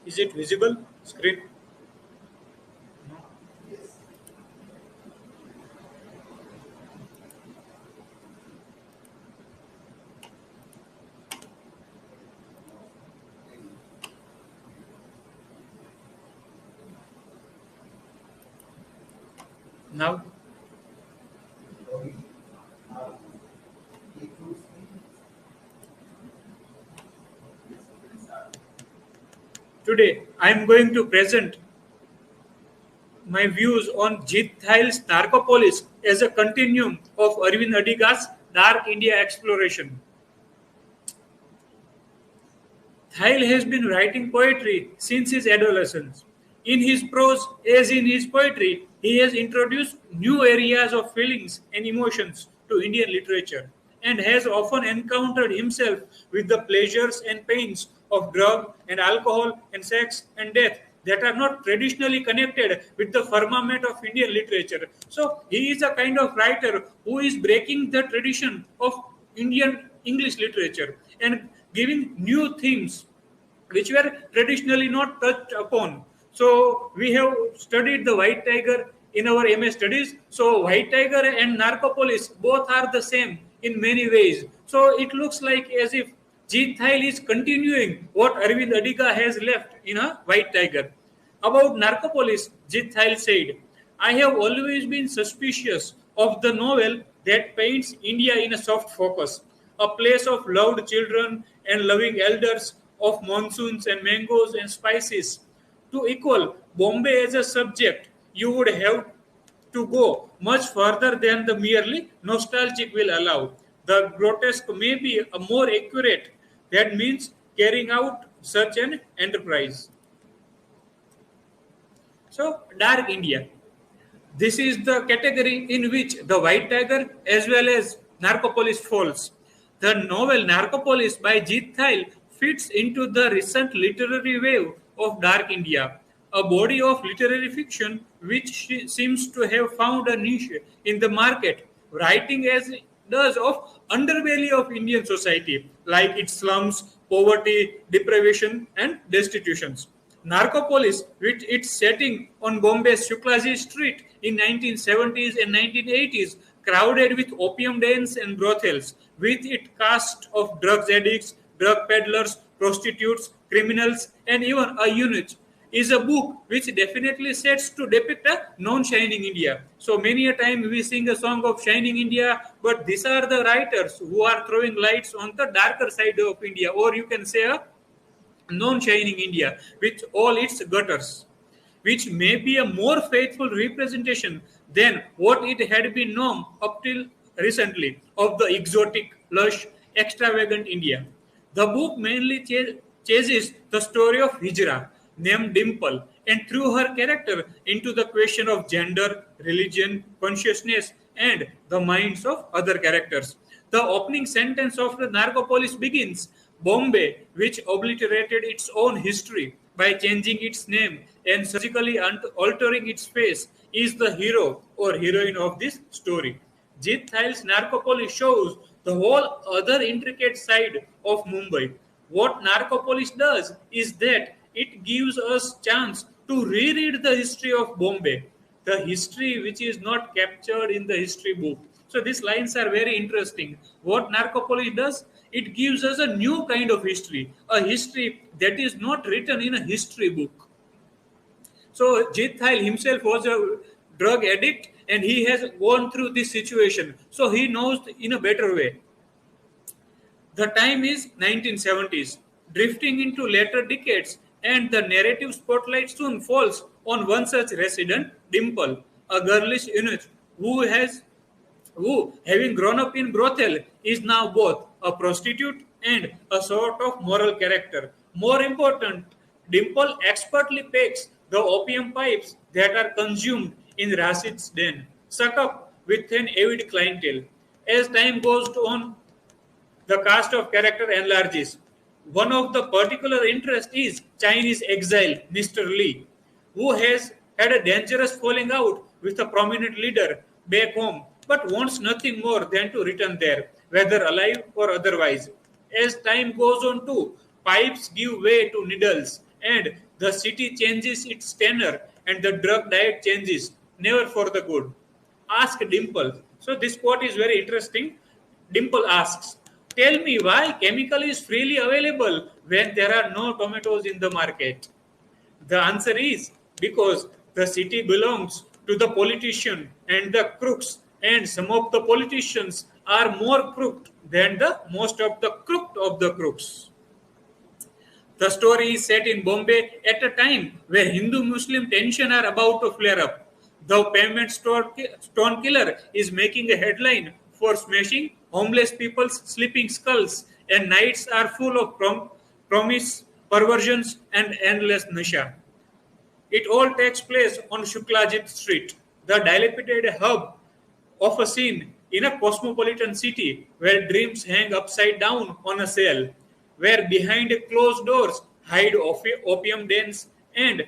Is it visible? Screen? Now? Today, I am going to present my views on Jeet Thayil's Narcopolis as a continuum of Aravind Adiga's Dark India exploration. Thayil has been writing poetry since his adolescence. In his prose, as in his poetry, he has introduced new areas of feelings and emotions to Indian literature and has often encountered himself with the pleasures and pains of drug and alcohol and sex and death that are not traditionally connected with the firmament of Indian literature. So he is a kind of writer who is breaking the tradition of Indian English literature and giving new themes which were traditionally not touched upon. So we have studied the white tiger in our MA studies. So white tiger and Narcopolis both are the same in many ways. So it looks like as if Jeet Thayil is continuing what Aravind Adiga has left in a white tiger. About Narcopolis, Jeet Thayil said, I have always been suspicious of the novel that paints India in a soft focus, a place of loved children and loving elders, of monsoons and mangoes and spices. To equal Bombay as a subject, you would have to go much further than the merely nostalgic will allow. The grotesque may be a more accurate. That means carrying out such an enterprise. So, Dark India. This is the category in which the White Tiger as well as Narcopolis falls. The novel Narcopolis by Jeet Thayil fits into the recent literary wave of Dark India, a body of literary fiction which seems to have found a niche in the market, writing as it does of underbelly of Indian society, like its slums, poverty, deprivation, and destitutions. Narcopolis, with its setting on Bombay's Shuklaji Street in 1970s and 1980s, crowded with opium dens and brothels, with its cast of drugs addicts, drug peddlers, prostitutes, criminals, and even a eunuch, is a book which definitely sets to depict a non-shining India. So many a time we sing a song of shining India, but these are the writers who are throwing lights on the darker side of India, or you can say a non-shining India with all its gutters, which may be a more faithful representation than what it had been known up till recently of the exotic, lush, extravagant India. The book mainly chases the story of Hijra, named Dimple, and threw her character into the question of gender, religion, consciousness, and the minds of other characters. The opening sentence of the Narcopolis begins Bombay, which obliterated its own history by changing its name and surgically altering its face, is the hero or heroine of this story. Jeet Thayil's Narcopolis shows the whole other intricate side of Mumbai. What Narcopolis does is that it gives us chance to reread the history of Bombay, the history which is not captured in the history book. So these lines are very interesting. What Narcopolis does, it gives us a new kind of history, a history that is not written in a history book. So Jeet Thayil himself was a drug addict and he has gone through this situation. So he knows in a better way. The time is 1970s, drifting into later decades, and the narrative spotlight soon falls on one such resident, Dimple, a girlish eunuch who, having grown up in brothel, is now both a prostitute and a sort of moral character. More important, Dimple expertly pecks the opium pipes that are consumed in Rashid's den, suck up with an avid clientele. As time goes on, the cast of character enlarges. One of the particular interest is Chinese exile Mr. Lee, who has had a dangerous falling out with a prominent leader back home, but wants nothing more than to return there, whether alive or otherwise. As time goes on too, pipes give way to needles, and The city changes its tenor and the drug diet changes, never for the good. Ask Dimple. So this quote is very interesting. Dimple asks, tell me why chemical is freely available when there are no tomatoes in the market. The answer is because the city belongs to the politician and the crooks, and some of the politicians are more crooked than the most of the crooked of the crooks. The story is set in Bombay at a time where Hindu-Muslim tension are about to flare up. The pavement stone killer is making a headline for smashing homeless people's sleeping skulls, and nights are full of promise, perversions, and endless nasha. It all takes place on Shuklajit Street, the dilapidated hub of a scene in a cosmopolitan city where dreams hang upside down on a sale, where behind closed doors hide opium dens and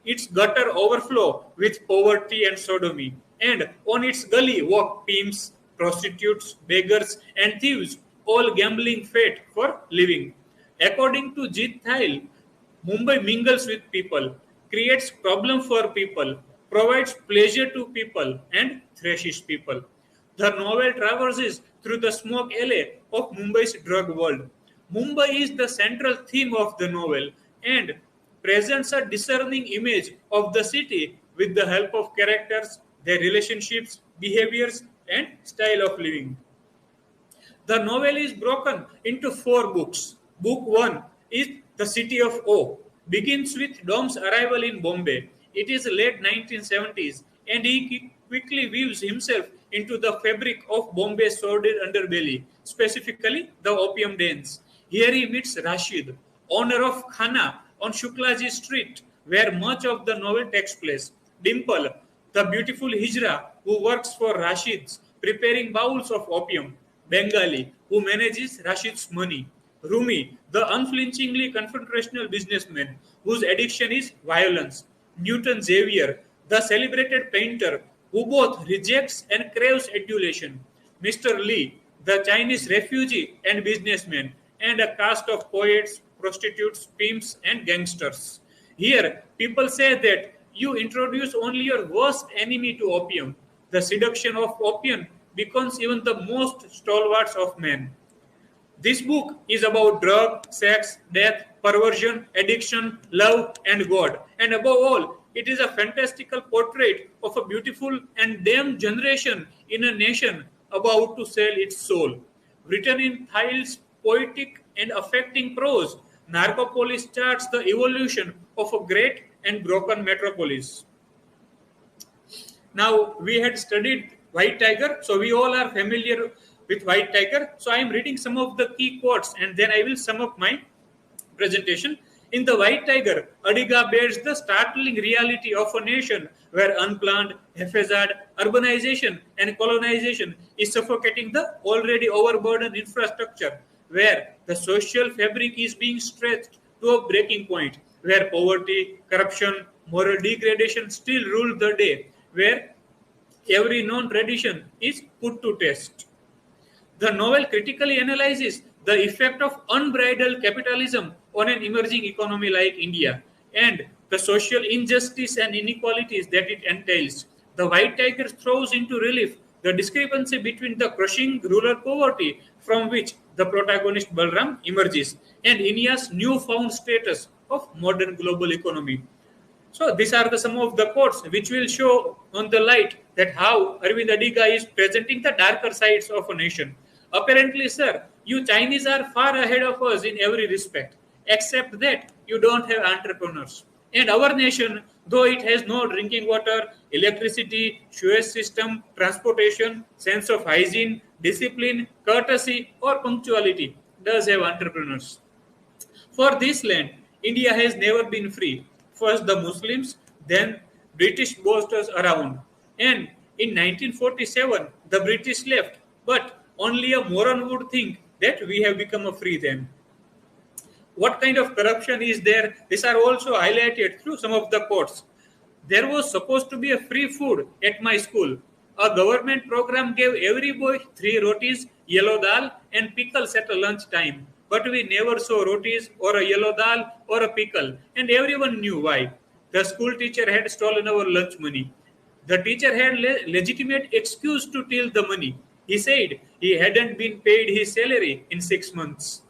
its gutter overflow with poverty and sodomy, and on its gully walk pimps, prostitutes, beggars, and thieves, all gambling fate for living. According to Jeet Thayil, Mumbai mingles with people, creates problem for people, provides pleasure to people, and thrashes people. The novel traverses through the smoke alley of Mumbai's drug world. Mumbai is the central theme of the novel and presents a discerning image of the city with the help of characters, their relationships, behaviors, and style of living. The novel is broken into four books. Book 1 is The City of O, begins with Dom's arrival in Bombay. It is late 1970s and he quickly weaves himself into the fabric of Bombay's sordid underbelly, specifically the opium dens. Here he meets Rashid, owner of Khana on Shuklaji Street, where much of the novel takes place. Dimple, the beautiful Hijra who works for Rashid's, preparing bowls of opium. Bengali, who manages Rashid's money. Rumi, the unflinchingly confrontational businessman whose addiction is violence. Newton Xavier, the celebrated painter who both rejects and craves adulation. Mr. Lee, the Chinese refugee and businessman, and a cast of poets, prostitutes, pimps, and gangsters. Here, people say that you introduce only your worst enemy to opium. The seduction of opium becomes even the most stalwarts of men. This book is about drug, sex, death, perversion, addiction, love, and God. And above all, it is a fantastical portrait of a beautiful and damned generation in a nation about to sell its soul. Written in Thayil's poetic and affecting prose, Narcopolis charts the evolution of a great and broken metropolis. Now, we had studied White Tiger, so we all are familiar with White Tiger. So I am reading some of the key quotes and then I will sum up my presentation. In the White Tiger, Adiga bears the startling reality of a nation where unplanned, haphazard urbanization and colonization is suffocating the already overburdened infrastructure, where the social fabric is being stretched to a breaking point, where poverty, corruption, moral degradation still rule the day, where every known tradition is put to test. The novel critically analyzes the effect of unbridled capitalism on an emerging economy like India and the social injustice and inequalities that it entails. The White Tiger throws into relief the discrepancy between the crushing rural poverty from which the protagonist Balram emerges and India's newfound status of modern global economy. So these are some of the quotes which will show on the light that how Aravind Adiga is presenting the darker sides of a nation. Apparently, sir, you Chinese are far ahead of us in every respect, except that you don't have entrepreneurs. And our nation, though it has no drinking water, electricity, sewage system, transportation, sense of hygiene, discipline, courtesy, or punctuality, does have entrepreneurs. For this land, India has never been free. First the Muslims, then British bossed around. And in 1947, the British left, but only a moron would think that we have become a free then. What kind of corruption is there? These are also highlighted through some of the quotes. There was supposed to be a free food at my school. A government program gave every boy 3 rotis, yellow dal, and pickles at a lunch time. but we never saw rotis or a yellow dal or a pickle, and everyone knew why. The school teacher had stolen our lunch money. The teacher had legitimate excuse to steal the money. He said he hadn't been paid his salary in 6 months.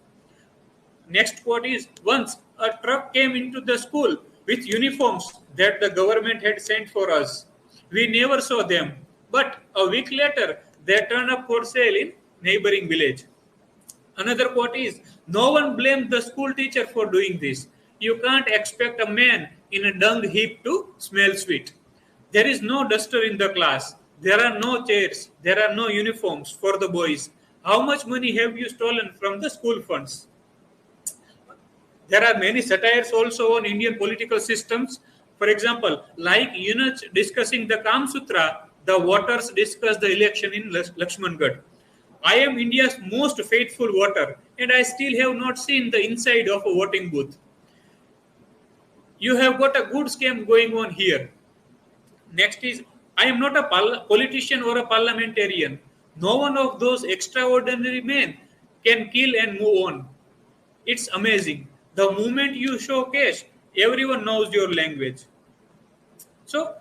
Next quote is, once a truck came into the school with uniforms that the government had sent for us. We never saw them, but a week later they turned up for sale in neighboring village. Another quote is, no one blamed the school teacher for doing this. You can't expect a man in a dung heap to smell sweet. There is no duster in the class. There are no chairs. There are no uniforms for the boys. How much money have you stolen from the school funds? There are many satires also on Indian political systems. For example, like eunuchs discussing the Kam Sutra, the voters discuss the election in Lakshmangad. I am India's most faithful voter, and I still have not seen the inside of a voting booth. You have got a good scam going on here. Next is, I am not a politician or a parliamentarian. No one of those extraordinary men can kill and move on. It's amazing. The moment you show cash, everyone knows your language. So,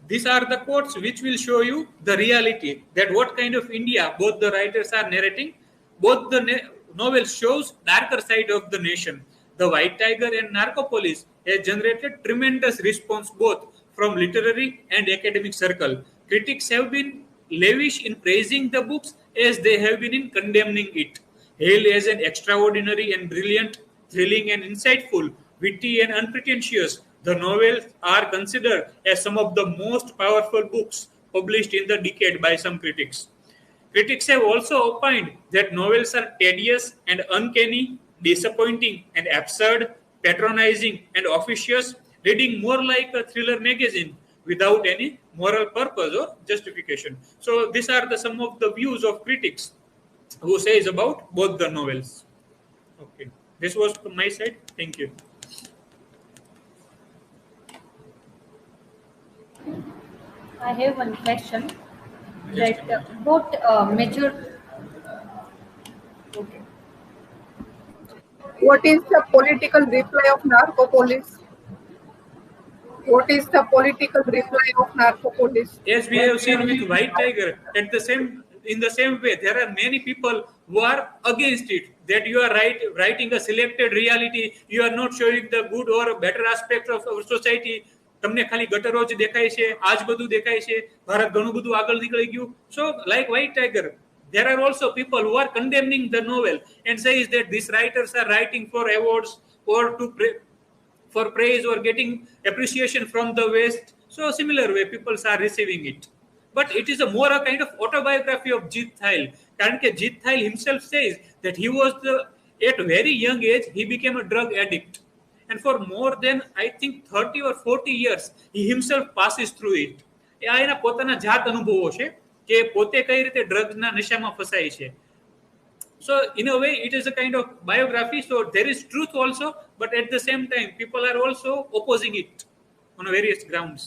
these are the quotes which will show you the reality, that what kind of India both the writers are narrating. Both the novel shows darker side of the nation. The White Tiger and Narcopolis has generated tremendous response both from literary and academic circle. Critics have been lavish in praising the books as they have been in condemning it. Hailed as an extraordinary and brilliant, thrilling and insightful, witty and unpretentious, the novels are considered as some of the most powerful books published in the decade by some critics. Critics have also opined that novels are tedious and uncanny, disappointing and absurd, patronizing and officious, reading more like a thriller magazine without any moral purpose or justification. So these are some of the views of critics who says about both the novels. Okay, this was from my side. Thank you. I have one question Just a that minute. what major. Okay. What is the political reply of Narcopolis? What is the political reply of Narcopolis? As we have seen with White Tiger, at the same in the same way, there are many people who are against it. That you are writing a selected reality, you are not showing the good or better aspects of our society. તમને ખાલી ગટરો જ દેખાય છે, આજ બધું દેખાય છે, ભારત ઘણું બધું આગળ નીકળી ગયું. So, like White Tiger, there are also people who are condemning the novel and says that these writers are writing for awards or for praise or getting appreciation from the West. So similar way, people are receiving it. But it is a more a kind of autobiography of Jeet Thayil. Karan ke Jeet Thayil himself says that he was at a very young age, he became a drug addict. And for more than, I think, 30 or 40 years, he himself passes through it. આ એના પોતાના જાત અનુભવો છે કે પોતે કઈ રીતે ડ્રગ્સના નશામાં ફસાય છે. So in a way, it is a kind of biography. So there is truth also, but at the same time, people are also opposing it on various grounds.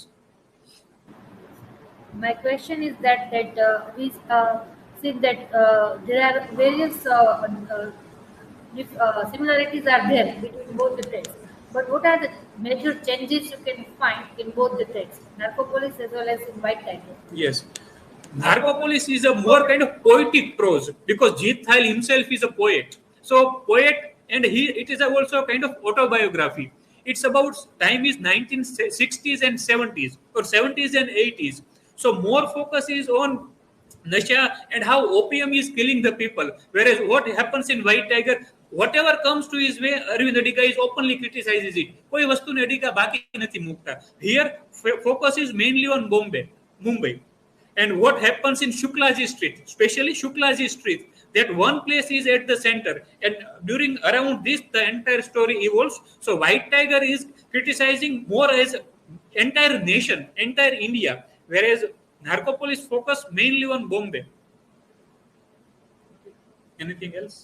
My question is that we see that there are various similarities are there between both the texts. But what are the major changes you can find in both the texts, Narcopolis as well as in White Tiger? Yes. Narcopolis is a more kind of poetic prose because Jeet Thayil himself is a poet. So poet, and it is also a kind of autobiography. It's about time is 1960s and 70s or 70s and 80s. So more focus is on nasha and how opium is killing the people. Whereas what happens in White Tiger, whatever comes to his way, Aravind Adiga is openly criticizes it. કોઈ વસ્તુને Adiga બાકી નથી મૂકતા. Here focus is mainly on Mumbai. And what happens in Shuklaji Street, especially Shuklaji Street, that one place is at the center. And during around this, the entire story evolves. So White Tiger is criticizing more as entire nation, entire India, whereas Narcopolis focus mainly on Bombay. Anything else?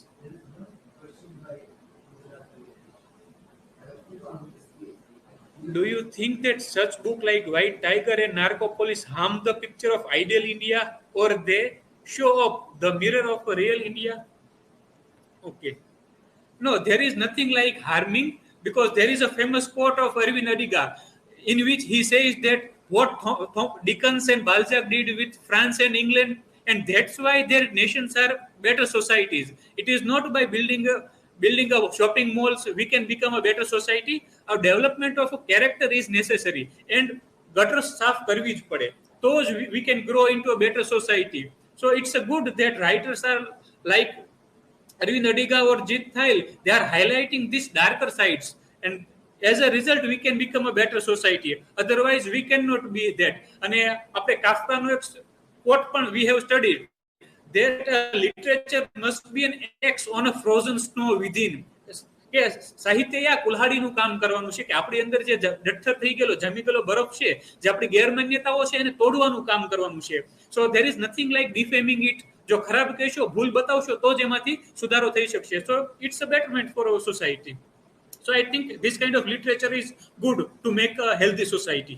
Do you think that such book like White Tiger and Narcopolis harm the picture of ideal India, or they show up the mirror of a real India? Okay. No, there is nothing like harming, because there is a famous quote of Aravind Adiga in which he says that what Dickens and Balzac did with France and England, and that's why their nations are better societies. It is not by building a shopping malls we can become a better society. A development of a character is necessary, and gutter saaf karvi જ પડે. તો જ we can grow into a better society. So it's a good that writers are like Aravind Adiga or Jeet Thayil, they are highlighting these darker sides, and as a result we can become a better society. Otherwise we cannot be that. અને આપણે કાફકાનો એક quote પણ we have studied that literature must be an X on a frozen snow within. કે સાહિત્ય આ કુલ્હાડીનું કામ કરવાનું છે કે આપણી અંદર જે જઠ્ઠર થઈ ગયેલો જમી ગયેલો બરફ છે, જે આપણી ગેરમાન્યતાઓ છે એને તોડવાનું કામ કરવાનું છે. So there is nothing like defaming it. જો ખરાબ કહેશો, ભૂલ બતાવશો તો જ એમાંથી સુધારો થઈ શકશે. So it's a betterment for our society. So I think this kind of literature is good to make a healthy society.